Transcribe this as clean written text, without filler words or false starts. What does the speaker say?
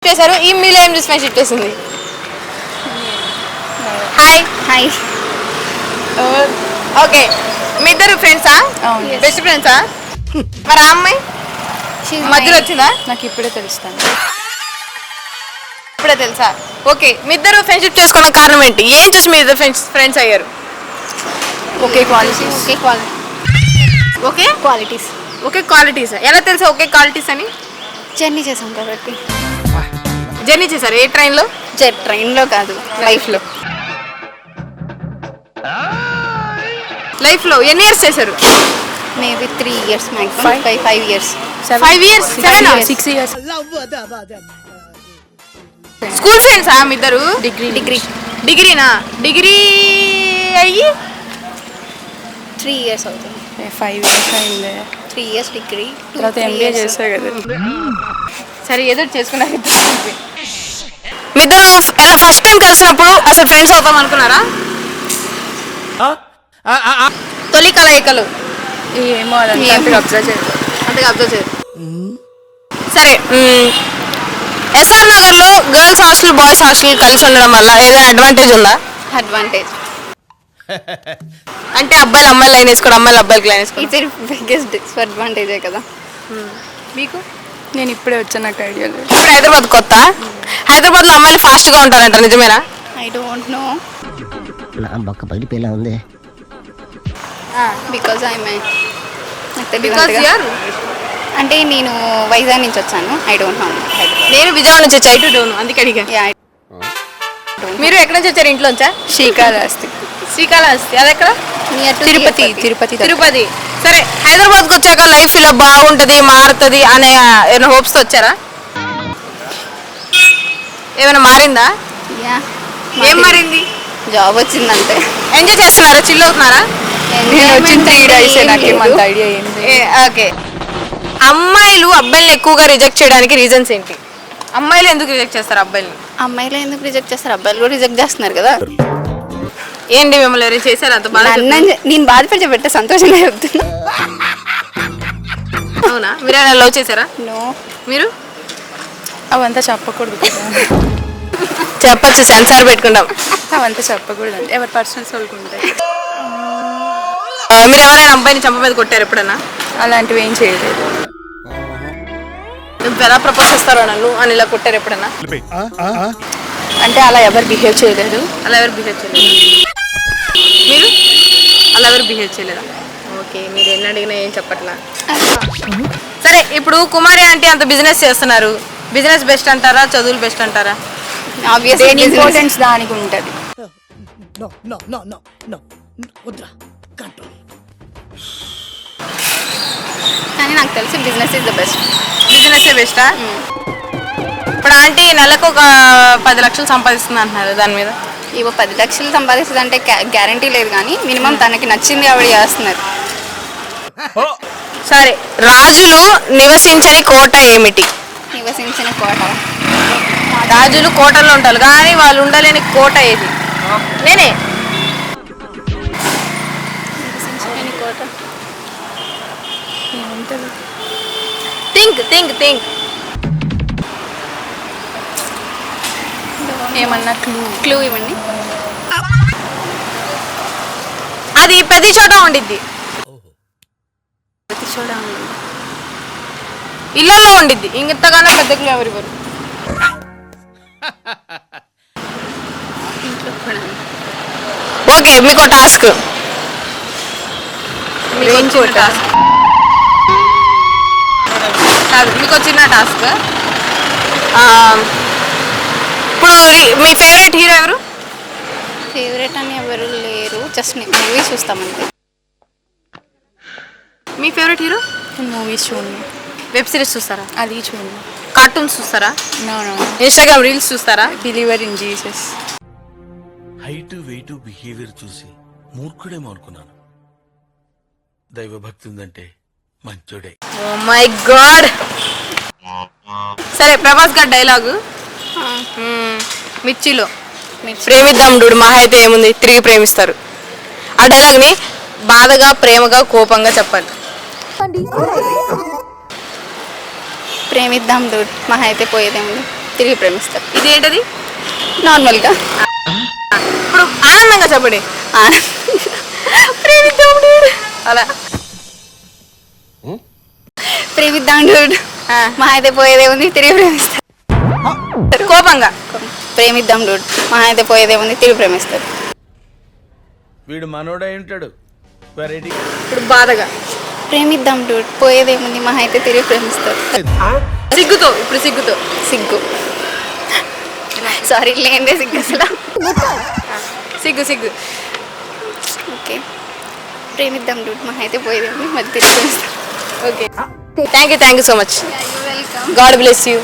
చేశారు. ఈ మీలో ఏం చూసి ఫ్రెండ్షిప్ చేసింది? Hi hi. ఓకే, మీ ఇద్దరు ఫ్రెండ్సా? బెస్ట్ ఫ్రెండ్సా? మరి ఆ అమ్మాయి మధ్యలో వచ్చిందా? నాకు ఇప్పుడే తెలుస్తాను. ఇప్పుడే తెలుసా? ఓకే, మీ ఇద్దరు ఫ్రెండ్షిప్ చేసుకున్న కారణం ఏంటి? ఏం చూసి మీ ఇద్దరు ఫ్రెండ్స్ అయ్యారు? Okay qualities. Okay qualities. Okay qualities. ఎలా తెలుసా ఓకే క్వాలిటీస్ అని? జర్నీ చేసాం కాబట్టి. జర్నీ చేశారు? ఏ ట్రైన్లో? ట్రైన్లో కాదు, లైఫ్లో. లైఫ్లో ఎన్ని ఇయర్స్ చేశారు? Maybe 3 years maximum. 5 years. 5 years? 6 years. School ఫ్రెండ్సా మీ ఇద్దరు? డిగ్రీనా? డిగ్రీ అయ్యి 3 years అవుతుంది. 5 years అయింది. 3 years డిగ్రీ, తర్వాత ఎంబీఏ చేస్తారు కదా. సరే ఏదో చేసుకున్నారు మీ ఇద్దరు. ఎలా ఫస్ట్ టైం కలిసినప్పుడు అసలు ఫ్రెండ్స్ అవుతాం అనుకున్నారా? తొలి కలయికలు ఏమో అదంతా అబ్జర్వ్ చేయలేదు. అంతగా అబ్జర్వ్ చేయరు. సరే, ఎస్ఆర్ నగర్లో గర్ల్స్ హాస్టల్ బాయ్స్ హాస్టల్ కలిసి ఉండడం వల్ల ఏదైనా అడ్వాంటేజ్ ఉందా? అడ్వాంటేజ్ అంటే అబ్బాయిలు అమ్మాయిలు లైన్ వేసుకోవడం, అమ్మాయిలు అబ్బాయికి లైన్ వేసుకోవడం. ఇది బిగ్గెస్ట్ డిస్అడ్వాంటేజే కదా. మీకు? నేను ఇప్పుడే వచ్చాను, నాకు ఐడియా లేదు. ఇప్పుడు హైదరాబాద్ కొత్త. హైదరాబాద్లో అమ్మాయిలు ఫాస్ట్గా ఉంటారంట, నిజమేనా? I don't know. నా బొక్క పగిలిపోయేలా ఉంది. బికాజ్ అంటే నేను వైజాగ్ నుంచి వచ్చాను. I don't know. నేను విజయవాడ నుంచి వచ్చా. ఐ డోంట్ నో, అందుకే అడిగా. మీరు ఎక్కడి నుంచి వచ్చారు? ఇంట్లోంచా? శ్రీకాళహస్తి. శ్రీకాళహస్తి అది ఎక్కడ? తిరుపతి. తిరుపతి. సరే, హైదరాబాద్కి వచ్చాక లైఫ్ ఇలా బాగుంటది మారుతుంది అనే ఏమైనా హోప్స్ తో వచ్చారా? ఏమైనా మారిందా? ఏం మారింది? జాబ్ వచ్చిందంటే. ఎంజాయ్ చేస్తున్నారా? చిల్ అవుతున్నారా? నేను వచ్చిన 3 days, నాకేమంత ఐడియా ఏంది. ఓకే, అమ్మాయిలు అబ్బాయిలు ఎక్కువగా రిజెక్ట్ చేయడానికి రీజన్స్ ఏంటి? అమ్మాయిలు ఎందుకు రిజెక్ట్ చేస్తారు అబ్బాయిలు? అమ్మాయిలు ఎందుకు రిజెక్ట్ చేస్తారు? అబ్బాయిలు కూడా రిజెక్ట్ చేస్తున్నారు కదా. ఏంటి మిమ్మల్ని ఎవరైనా చేశారు అంత బాగా? నేను బాధపడి పెట్టే సంతోషంగా చెప్తున్నా. అవునా? మీరు ఏమైనా లవ్ చేశారా? నో. మీరు? అవంతా చెప్పకూడదు కదా. చెప్పచ్చు, సెన్సార్ పెట్టుకుంటాం. అవంతా చెప్పకూడదు అంటే ఎవరి పర్సనల్స్ వాళ్ళకు ఉంటాయి. మీరు ఎవరైనా అబ్బాయిని చంప మీద కొట్టారు ఎప్పుడన్నా? అలాంటివి ఏం చేయలేదు. నువ్వు ఎలా ప్రపోజ్ చేస్తారో నన్ను అని ఇలా కొట్టారు ఎప్పుడన్నా? అంటే అలా ఎవరు బిహేవ్ చేయలేదు. అలా ఎవరు బిహేవ్ చేయలేదు? మీరు అలా ఎవరు బిహేవ్ చేయలేదా? ఓకే, మీరు ఎన్ని అడిగినా ఏం చెప్పట్లా. సరే, ఇప్పుడు కుమారి అంటే అంత బిజినెస్ చేస్తున్నారు. బిజినెస్ బెస్ట్ అంటారా, చదువులు బెస్ట్ అంటారా? ఆబ్వియస్లీ ఇంపార్టెన్స్ దానికి ఉంటుంది. కానీ నాకు తెలిసి business is the best. Business బెస్టా? ఇప్పుడు ఆంటీ నెలకు ఒక 10 లక్షలు సంపాదిస్తుంది అంటున్నారు, దాని మీద? ఇవో 10 లక్షలు సంపాదిస్తుంది అంటే గ్యారంటీ లేదు, కానీ మినిమం తనకి నచ్చింది ఆవిడ చేస్తున్నారు. సరే, రాజులు నివసించని కోట ఏమిటి? నివసించిన కోట. రాజులు కోటల్లో ఉంటారు కానీ వాళ్ళు ఉండలేని కోట ఏది? నేనే. నివసించని కోట. Think think think. ఏమన్నా క్లూ ఇవ్వండి. అది ప్రతి చోట ఉండిద్ది. ప్రతి చోట ఉంది. ఇళ్లలో ఉండిద్ది. ఇంతగానో పెద్ద క్లూ ఎవరివ్వరు. ఇంట్లో కూడా. ఓకే, మీకు టాస్క్. కాదు, మీకు చిన్న టాస్క్. ఇప్పుడు మీ ఫేవరెట్ హీరో ఎవరు? ఫేవరెట్ అని ఎవరు లేరు, జస్ట్ మూవీ చూస్తామంతే. మీ ఫేవరెట్ హీరో? మూవీస్ చూడండి. వెబ్ సిరీస్ చూస్తారా? అది చూడండి. కార్టూన్స్ చూస్తారా? నో. ఇన్స్టాగ్రామ్ రీల్స్ చూస్తారా? Believer in Jesus. Height weight behaviour చూసి మూర్ఖుడేమో అనుకున్నాను. దైవభక్తి ఉందంటే మంచోడే. Oh my God. సరే, ప్రభాస్ గారి డైలాగు మిర్చిలో ప్రేమిద్దాం డూడు మహా అయితే ఏముంది తిరిగి ప్రేమిస్తారు. ఆ డైలాగ్ని బాధగా ప్రేమగా కోపంగా చెప్పాలి. ప్రేమిద్దాం డూడ్ మహా అయితే పోయేదేముంది. తిరిగి ప్రేమిస్తారు. ఇదేంటది? నార్మల్గా ఇప్పుడు ఆనందంగా చెప్పండి. ప్రేమిద్దాం dude. అలా ప్రేమిద్దాం dude. మా అయితే పోయేదే ఉంది తిరిగి ప్రేమిస్తారు. కోపంగా ప్రేమిద్దాం dude. మా అయితే పోయేదే ఉంది తిరిగి ప్రేమిస్తారు. వీడు మనోడై ఉంటాడు. వెరైటీ. ఇప్పుడు బాధగా ప్రేమిద్దాం dude. పోయేదేముంది మా అయితే తిరిగి ప్రేమిస్తారు. సిగ్గుతో ఇప్పుడు సిగ్గుతో సిగ్గు. సారీ లేదే సిగ్గు అసలు. సిగ్గు సిగ్గు. ఓకే ప్రేమిద్దాం dude. మా అయితే పోయేదేముంది మరి తిరిగి ప్రేమిస్తారు. Okay thank you so much. Welcome. God bless you.